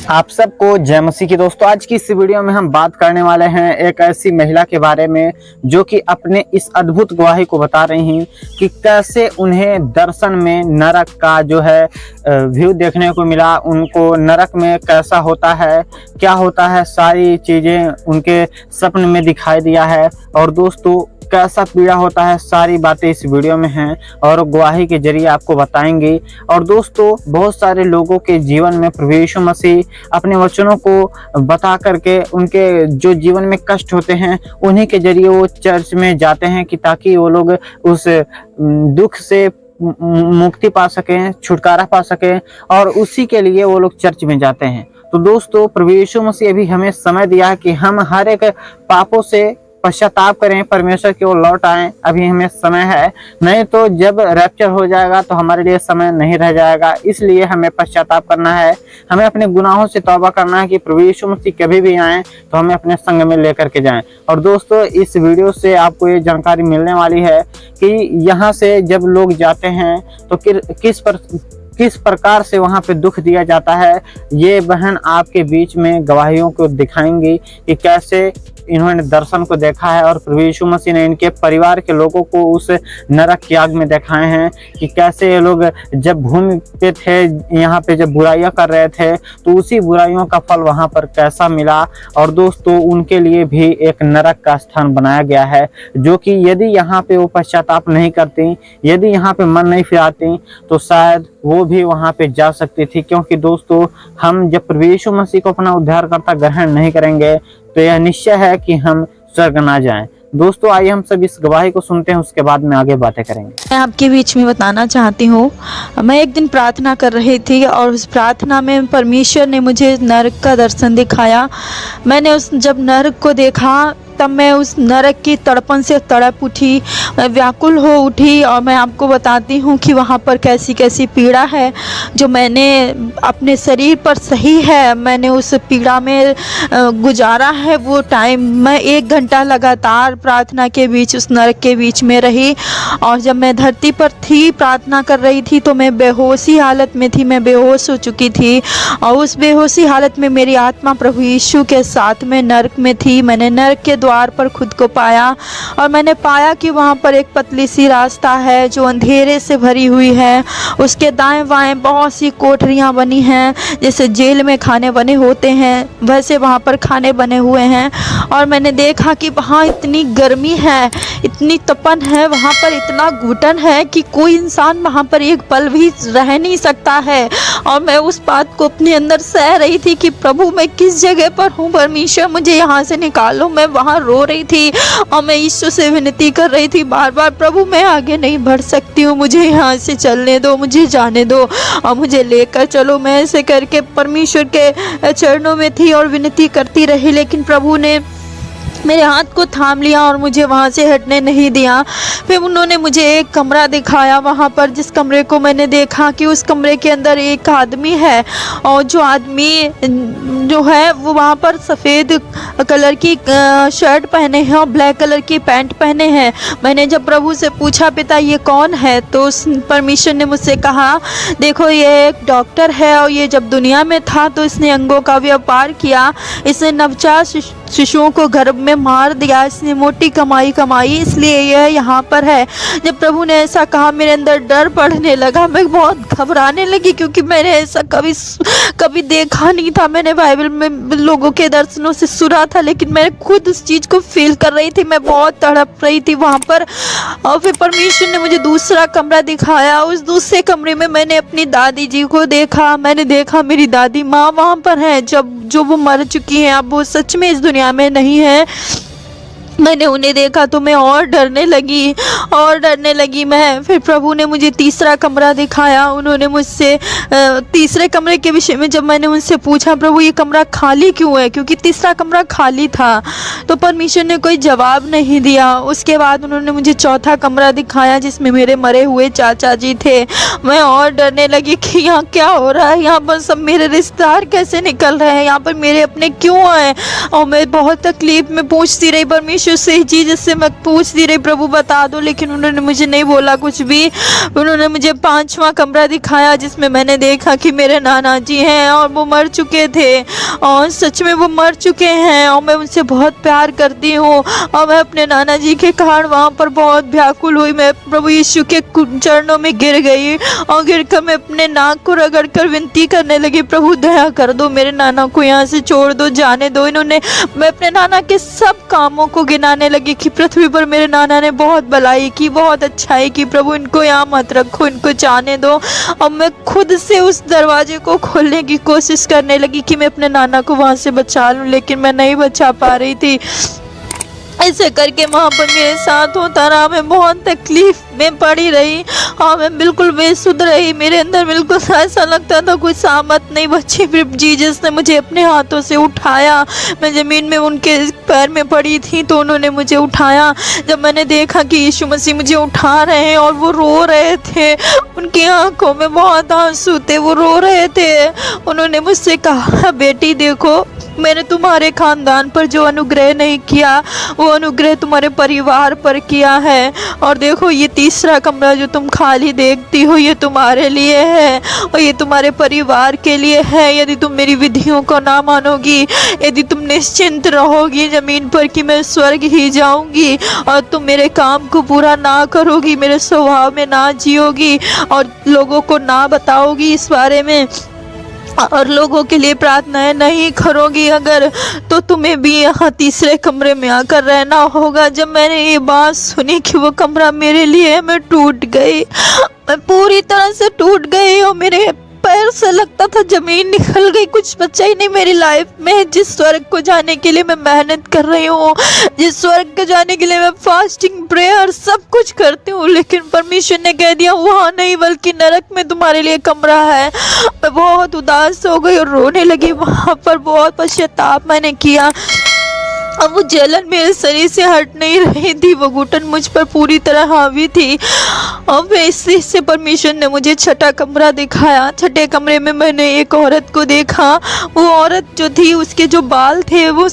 आप सबको जय मसीह की। दोस्तों, आज की इस वीडियो में हम बात करने वाले हैं एक ऐसी महिला के बारे में जो कि अपने इस अद्भुत गवाही को बता रही हैं कि कैसे उन्हें दर्शन में नरक का जो है व्यू देखने को मिला। उनको नरक में कैसा होता है, क्या होता है, सारी चीज़ें उनके सपने में दिखाई दिया है। और दोस्तों, कैसा पीड़ा होता है, सारी बातें इस वीडियो में हैं और गवाही के जरिए आपको बताएंगे। और दोस्तों, बहुत सारे लोगों के जीवन में प्रभु यीशु मसीह अपने वचनों को बता करके उनके जो जीवन में कष्ट होते हैं उन्हीं के जरिए वो चर्च में जाते हैं कि ताकि वो लोग उस दुख से मुक्ति पा सकें, छुटकारा पा सकें, और उसी के लिए वो लोग चर्च में जाते हैं। तो दोस्तों, प्रभु यीशु मसीह अभी हमें समय दिया है कि हम हर एक पापों से पश्चाताप करें, परमेश्वर की ओर लौट आएं। अभी हमें समय है, नहीं तो जब रैप्चर हो जाएगा तो हमारे लिए समय नहीं रह जाएगा। इसलिए हमें पश्चाताप करना है, हमें अपने गुनाहों से तौबा करना है कि प्रभु यीशु मसीह कभी भी आएँ तो हमें अपने संग में लेकर के जाएं। और दोस्तों, इस वीडियो से आपको ये जानकारी मिलने वाली है कि यहाँ से जब लोग जाते हैं तो किस प्रकार से वहाँ पे दुख दिया जाता है। ये बहन आपके बीच में गवाहियों को दिखाएंगी कि कैसे इन्होंने दर्शन को देखा है और प्रभु यीशु मसीह ने इनके परिवार के लोगों को उस नरक की आग में दिखाए हैं कि कैसे ये लोग जब भूमि पे थे, यहाँ पे जब बुराइयां कर रहे थे तो उसी बुराइयों का फल वहाँ पर कैसा मिला। और दोस्तों, उनके लिए भी एक नरक का स्थान बनाया गया है, जो कि यदि यहाँ पे वो पश्चाताप नहीं करती, यदि यहाँ पे मन नहीं फिराती तो शायद वो भी वहाँ पे जा सकती थी। क्योंकि दोस्तों, हम जब प्रभु यीशु मसीह को अपना उद्धारकर्ता ग्रहण नहीं करेंगे तो यह निश्चय है कि हम स्वर्ग ना जाएं। दोस्तों, आइए हम सब इस गवाही को सुनते हैं, उसके बाद में आगे बातें करेंगे। मैं आपके बीच में बताना चाहती हूँ, मैं एक दिन प्रार्थना कर रही थी और उस प्रार्थना में परमेश्वर ने मुझे नरक का दर्शन दिखाया। मैंने जब नरक को देखा तब मैं उस नरक की तड़पन से तड़प उठी, व्याकुल हो उठी। और मैं आपको बताती हूँ कि वहाँ पर कैसी कैसी पीड़ा है जो मैंने अपने शरीर पर सही है, मैंने उस पीड़ा में गुजारा है वो टाइम। मैं 1 घंटा लगातार प्रार्थना के बीच उस नरक के बीच में रही। और जब मैं धरती पर थी, प्रार्थना कर रही थी, तो मैं बेहोशी हालत में थी, मैं बेहोश हो चुकी थी। और उस बेहोशी हालत में मेरी आत्मा प्रभु यीशु के साथ में नरक में थी। मैंने नरक के द्वार पर खुद को पाया और मैंने पाया कि वहाँ पर एक पतली सी रास्ता है जो अंधेरे से भरी हुई है। उसके दाएं बाएं बहुत सी कोठरियाँ बनी हैं, जैसे जेल में खाने बने होते हैं वैसे वहाँ पर खाने बने हुए हैं। और मैंने देखा कि वहाँ इतनी गर्मी है, इतनी तपन है, वहाँ पर इतना घुटन है कि कोई इंसान वहाँ पर एक पल भी रह नहीं सकता है। और मैं उस बात को अपने अंदर सह रही थी कि प्रभु, मैं किस जगह पर हूँ, परमेश्वर मुझे यहाँ से निकालो। मैं वहाँ रो रही थी और मैं यीशु से विनती कर रही थी बार बार, प्रभु मैं आगे नहीं बढ़ सकती हूँ, मुझे यहाँ से चलने दो, मुझे जाने दो और मुझे लेकर चलो। मैं ऐसे करके परमेश्वर के चरणों में थी और विनती करती रही, लेकिन प्रभु ने मेरे हाथ को थाम लिया और मुझे वहाँ से हटने नहीं दिया। फिर उन्होंने मुझे एक कमरा दिखाया वहाँ पर, जिस कमरे को मैंने देखा कि उस कमरे के अंदर एक आदमी है और जो आदमी जो है वो वहाँ पर सफ़ेद कलर की शर्ट पहने हैं और ब्लैक कलर की पैंट पहने हैं। मैंने जब प्रभु से पूछा, पिता ये कौन है, तो उस परमेश्वर ने मुझसे कहा, देखो ये एक डॉक्टर है और ये जब दुनिया में था तो इसने अंगों का व्यापार किया, इसने नवजात शिशुओं को गर्भ में मार दिया, इसने मोटी कमाई कमाई, इसलिए यह यहाँ पर है। जब प्रभु ने ऐसा कहा मेरे अंदर डर बढ़ने लगा, मैं बहुत घबराने लगी क्योंकि मैंने ऐसा कभी देखा नहीं था। मैंने बाइबल में लोगों के दर्शनों से सुना था, लेकिन मैं खुद उस चीज़ को फील कर रही थी, मैं बहुत तड़प रही थी वहाँ पर। और फिर परमेश्वर ने मुझे दूसरा कमरा दिखाया। उस दूसरे कमरे में मैंने अपनी दादी जी को देखा। मैंने देखा मेरी दादी माँ वहाँ पर है, जो वो मर चुकी हैं, अब वो सच में इस दुनिया में नहीं है। मैंने उन्हें देखा तो मैं और डरने लगी मैं। फिर प्रभु ने मुझे तीसरा कमरा दिखाया। उन्होंने मुझसे तीसरे कमरे के विषय में जब मैंने उनसे पूछा, प्रभु ये कमरा खाली क्यों है, क्योंकि तीसरा कमरा खाली था, तो परमेश्वर ने कोई जवाब नहीं दिया। उसके बाद उन्होंने मुझे चौथा कमरा दिखाया जिसमें मेरे मरे हुए चाचा जी थे। मैं और डरने लगी कि यहाँ क्या हो रहा है, यहाँ पर सब मेरे रिश्तेदार कैसे निकल रहे हैं, यहाँ पर मेरे अपने क्यों आए। और मैं बहुत तकलीफ में पूछती रही, परमेश्वर यीशु से, जीसस से मैं पूछती रही प्रभु बता दो, लेकिन उन्होंने मुझे नहीं बोला कुछ भी। उन्होंने मुझे 5वां कमरा दिखाया जिसमें मैंने देखा कि मेरे नाना जी हैं और वो मर चुके थे, और सच में वो मर चुके हैं और मैं उनसे बहुत प्यार करती हूँ। और मैं अपने नाना जी के कारण वहाँ पर बहुत व्याकुल हुई। मैं प्रभु यीशु के चरणों में गिर गई और गिर कर मैं अपने नाक को रगड़ कर विनती करने लगी, प्रभु दया कर दो, मेरे नाना को यहाँ से छोड़ दो, जाने दो। इन्होंने, मैं अपने नाना के सब कामों को गिनाने लगी कि पृथ्वी पर मेरे नाना ने बहुत भलाई की, बहुत अच्छाई की, प्रभु इनको यहाँ मत रखो, इनको जाने दो। और मैं खुद से उस दरवाजे को खोलने की कोशिश करने लगी कि मैं अपने नाना को वहाँ से बचा लूँ, लेकिन मैं नहीं बचा पा रही थी। ऐसे करके वहाँ पर मेरे साथ होता रहा, मैं बहुत तकलीफ में पड़ी रही और मैं बिल्कुल बेसुध रही। मेरे अंदर बिल्कुल ऐसा लगता था कोई सामत नहीं बची। फिर जीसस ने मुझे अपने हाथों से उठाया, मैं ज़मीन में उनके पैर में पड़ी थी तो उन्होंने मुझे उठाया। जब मैंने देखा कि यीशु मसीह मुझे उठा रहे हैं और वो रो रहे थे, उनकी आंखों में बहुत आंसू थे, वो रो रहे थे। उन्होंने मुझसे कहा, बेटी देखो, मैंने तुम्हारे खानदान पर जो अनुग्रह नहीं किया वो अनुग्रह तुम्हारे परिवार पर किया है। और देखो ये 3रा कमरा जो तुम खाली देखती हो ये तुम्हारे लिए है और ये तुम्हारे परिवार के लिए है। यदि तुम मेरी विधियों को ना मानोगी, यदि तुम निश्चिंत रहोगी ज़मीन पर कि मैं स्वर्ग ही जाऊंगी, और तुम मेरे काम को पूरा ना करोगी, मेरे स्वभाव में ना जियोगी और लोगों को ना बताओगी इस बारे में, और लोगों के लिए प्रार्थनाएं नहीं करोगी अगर, तो तुम्हें भी यहाँ 3रे कमरे में आकर रहना होगा। जब मैंने ये बात सुनी कि वो कमरा मेरे लिए है, मैं टूट गई, मैं पूरी तरह से टूट गई और मेरे पैर से लगता था जमीन निकल गई, कुछ बचा ही नहीं मेरी लाइफ में। जिस स्वर्ग को जाने के लिए मैं मेहनत कर रही हूँ, जिस स्वर्ग को जाने के लिए मैं फास्टिंग, प्रेयर सब कुछ करती हूँ, लेकिन परमेश्वर ने कह दिया वहाँ नहीं बल्कि नरक में तुम्हारे लिए कमरा है। मैं बहुत उदास हो गई और रोने लगी। वहाँ पर बहुत पश्चाताप मैंने किया। अब वो जलन मेरे शरीर से हट नहीं रही थी, वो घुटन मुझ पर पूरी तरह हावी थी। और इससे परमेश्वर ने मुझे 6ठा कमरा दिखाया। 6ठे कमरे में मैंने एक औरत को देखा। वो औरत जो थी उसके जो बाल थे वो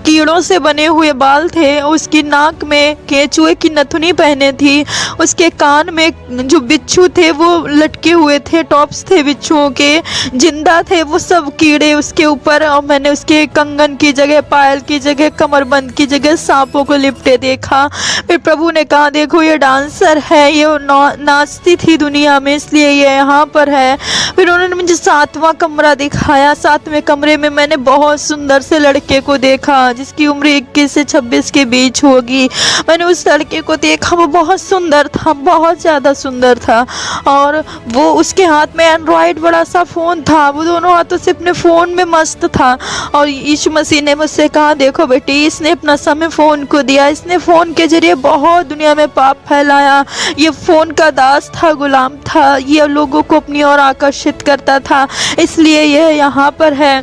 कीड़ों से बने हुए बाल थे, उसकी नाक में केंचुए की नथुनी पहने थी, उसके कान में जो बिच्छू थे वो लटके हुए थे, टॉप्स थे बिच्छुओं के, जिंदा थे वो सब कीड़े उसके ऊपर। और मैंने उसके कंगन की जगह, पायल की जगह, कमरबंद की जगह सांपों को लिपटे देखा। फिर प्रभु ने कहा देखो ये डांसर है, ये नाचती थी दुनिया में इसलिए ये यहाँ पर है। फिर उन्होंने मुझे 7वां कमरा दिखाया। 7वें कमरे में मैंने बहुत सुंदर से लड़के को देखा जिसकी उम्र 21 से 26 के बीच होगी। मैंने उस लड़के को देखा, वो बहुत सुंदर था, बहुत ज़्यादा सुंदर था, और वो उसके हाथ में एंड्रॉयड बड़ा सा फ़ोन था, वो दोनों हाथों से अपने फ़ोन में मस्त था। और यीशु मसीह ने मुझसे कहा देखो बेटी, इसने अपना समय फ़ोन को दिया, इसने फ़ोन के जरिए बहुत दुनिया में पाप फैलाया, ये फ़ोन का दास था, गुलाम था, ये लोगों को अपनी ओर आकर्षित करता था, इसलिए यह यहाँ पर है।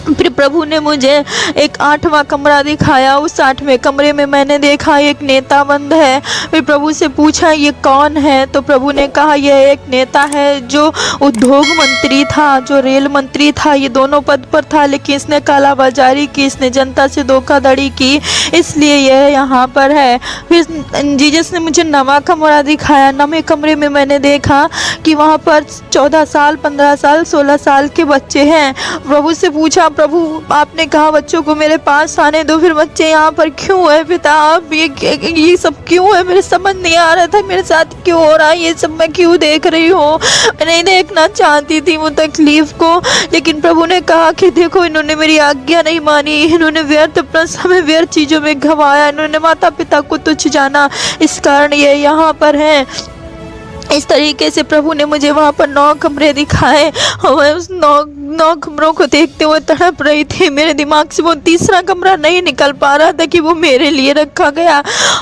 फिर प्रभु ने मुझे एक 8वां कमरा दिखाया। उस 8वें कमरे में मैंने देखा एक नेता बंद है। फिर प्रभु से पूछा ये कौन है, तो प्रभु ने कहा यह एक नेता है जो उद्योग मंत्री था, जो रेल मंत्री था, ये दोनों पद पर था, लेकिन इसने कालाबाजारी की, इसने जनता से धोखाधड़ी की, इसलिए यह यहाँ पर है। फिर जीसस ने मुझे 9वां कमरा दिखाया। 9वें कमरे में मैंने देखा कि वहाँ पर 14 साल, 15 साल, 16 साल के बच्चे हैं। प्रभु से पूछा प्रभु आपने कहा बच्चों को मेरे पास आने दो, फिर बच्चे यहाँ पर क्यों है पिता, आप ये सब क्यों है, मेरे समझ नहीं आ रहा था मेरे साथ क्यों हो रहा है, ये सब मैं क्यों देख रही हूँ। मैं नहीं देखना चाहती थी वो तकलीफ को, लेकिन प्रभु ने कहा कि देखो इन्होंने मेरी आज्ञा नहीं मानी, इन्होंने व्यर्थ अपना समय व्यर्थ चीज़ों में गंवाया, इन्होंने माता पिता को तुच्छ जाना, इस कारण ये यहाँ पर है। इस तरीके से प्रभु ने मुझे वहाँ पर 9 कमरे दिखाए और मैं उस 9 कमरों को देखते हुए तड़प रही थी। मेरे दिमाग से वो 3रा कमरा नहीं निकल पा रहा था कि वो मेरे लिए रखा गया।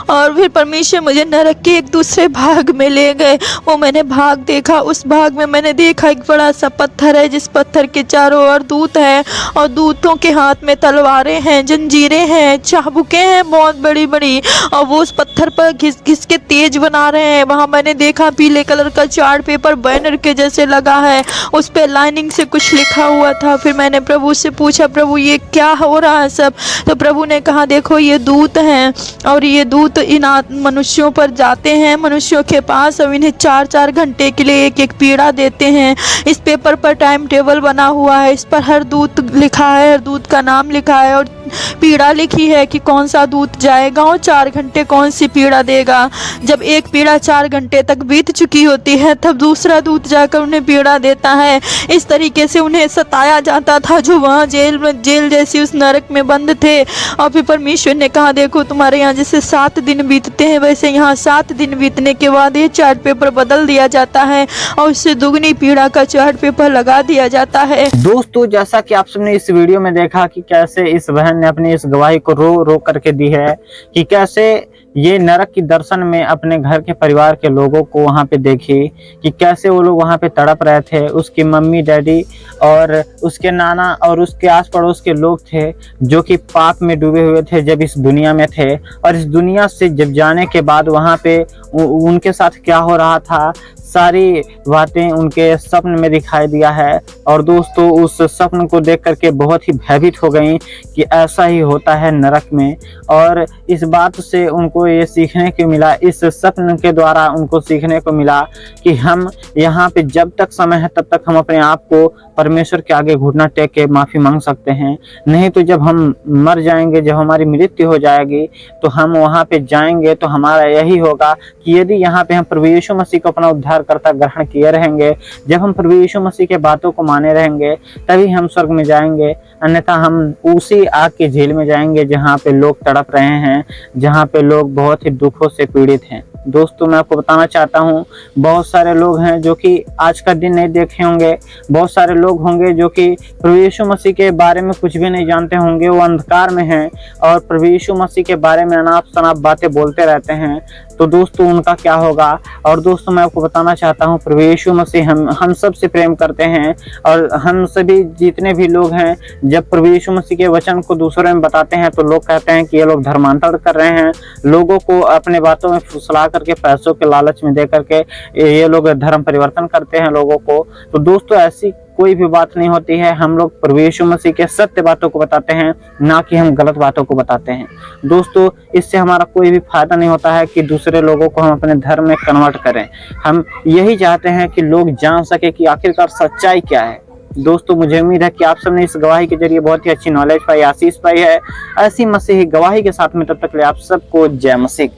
और फिर परमेश्वर मुझे नरक के एक दूसरे भाग में ले गए। वो मैंने भाग देखा, उस भाग में मैंने देखा एक बड़ा सा पत्थर है जिस पत्थर के चारों ओर दूत हैं और दूतों के हाथ में तलवारें हैं, जंजीरें हैं, चाबुकें हैं बहुत बड़ी बड़ी, और वो उस पत्थर पर घिस घिस के तेज बना रहे हैं। वहाँ मैंने देखा पीले कलर का चार्ट पेपर बैनर के जैसे लगा है, उस पे लाइनिंग से कुछ लिखा लिखा हुआ था। फिर मैंने प्रभु से पूछा, प्रभु ये क्या हो रहा है सब? तो प्रभु ने कहा, देखो ये दूत हैं और ये दूत इन मनुष्यों पर जाते हैं, मनुष्यों के पास, और इन्हें 4-4 घंटे के लिए एक एक पीड़ा देते हैं। इस पेपर पर टाइम टेबल बना हुआ है, इस पर हर दूत लिखा है, हर दूत का नाम लिखा है और पीड़ा लिखी है कि कौन सा दूत जाएगा और 4 घंटे कौन सी पीड़ा देगा। जब एक पीड़ा 4 घंटे तक बीत चुकी होती है तब दूसरा दूत जाकर उन्हें पीड़ा देता है। इस तरीके से उन्हें सताया जाता था जो वहाँ जेल जैसी उस नरक में बंद थे। और फिर परमेश्वर ने कहा, देखो तुम्हारे यहाँ जैसे 7 दिन बीतते हैं वैसे यहाँ 7 दिन बीतने के बाद ये चार्ट पेपर बदल दिया जाता है और उससे दुगनी पीड़ा का चार्ट पेपर लगा दिया जाता है। दोस्तों, जैसा कि आप सबने इस वीडियो में देखा कि कैसे इस बहन ने अपनी इस गवाही को रो रो करके दी है कि कैसे ये नरक की दर्शन में अपने घर के परिवार के लोगों को वहाँ पे देखी कि कैसे वो लोग वहाँ पे तड़प रहे थे। उसकी मम्मी डैडी और उसके नाना और उसके आस पड़ोस के लोग थे जो कि पाप में डूबे हुए थे जब इस दुनिया में थे, और इस दुनिया से जब जाने के बाद वहाँ पे उनके साथ क्या हो रहा था सारी बातें उनके स्वप्न में दिखाई दिया है। और दोस्तों, उस स्वप्न को देख करके बहुत ही भयभीत हो गई कि ऐसा ही होता है नरक में। और इस बात से उनको ये सीखने को मिला, इस स्वप्न के द्वारा उनको सीखने को मिला कि हम यहाँ पे जब तक समय है तब तक हम अपने आप को परमेश्वर के आगे घुटना टेक के माफ़ी मांग सकते हैं। नहीं तो जब हम मर जाएंगे, जब हमारी मृत्यु हो जाएगी तो हम वहाँ पे जाएंगे तो हमारा यही होगा कि यदि यहाँ पे हम प्रभु यीशु मसीह को अपना उद्धारकर्ता ग्रहण किए रहेंगे, जब हम प्रभु यीशु मसीह के बातों को माने रहेंगे तभी हम स्वर्ग में जाएंगे, अन्यथा हम उसी आग की झील में जाएंगे जहाँ पे लोग तड़प रहे हैं, जहाँ पे लोग बहुत ही दुखों से पीड़ित हैं। दोस्तों, मैं आपको बताना चाहता हूँ, बहुत सारे लोग हैं जो कि आज का दिन नहीं देखे होंगे, बहुत सारे लोग होंगे जो कि प्रभु यीशु मसीह के बारे में कुछ भी नहीं जानते होंगे, वो अंधकार में हैं और प्रभु यीशु मसीह के बारे में अनाप शनाप बातें बोलते रहते हैं। तो दोस्तों, उनका क्या होगा? और दोस्तों, मैं आपको बताना चाहता हूँ, प्रभु यीशु मसीह हम सब से प्रेम करते हैं और हम सभी जितने भी लोग हैं जब प्रभु यीशु मसीह के वचन को दूसरों में बताते हैं तो लोग कहते हैं कि ये लोग धर्मांतर कर रहे हैं, लोगों को अपने बातों में फुसला करके पैसों के लालच में दे करके ये लोग धर्म परिवर्तन करते हैं लोगों को। तो दोस्तों, ऐसी कोई भी बात नहीं होती है। हम लोग प्रभु यीशु मसीह के सत्य बातों को बताते हैं, ना कि हम गलत बातों को बताते हैं। दोस्तों, इससे हमारा कोई भी फायदा नहीं होता है कि दूसरे लोगों को हम अपने धर्म में कन्वर्ट करें। हम यही चाहते हैं कि लोग जान सके कि आखिरकार सच्चाई क्या है। दोस्तों, मुझे उम्मीद है कि आप सबने इस गवाही के जरिए बहुत ही अच्छी नॉलेज पाई, आशीष पाई है। ऐसी मसीही गवाही के साथ में तब तक ले आप सबको जय मसीह।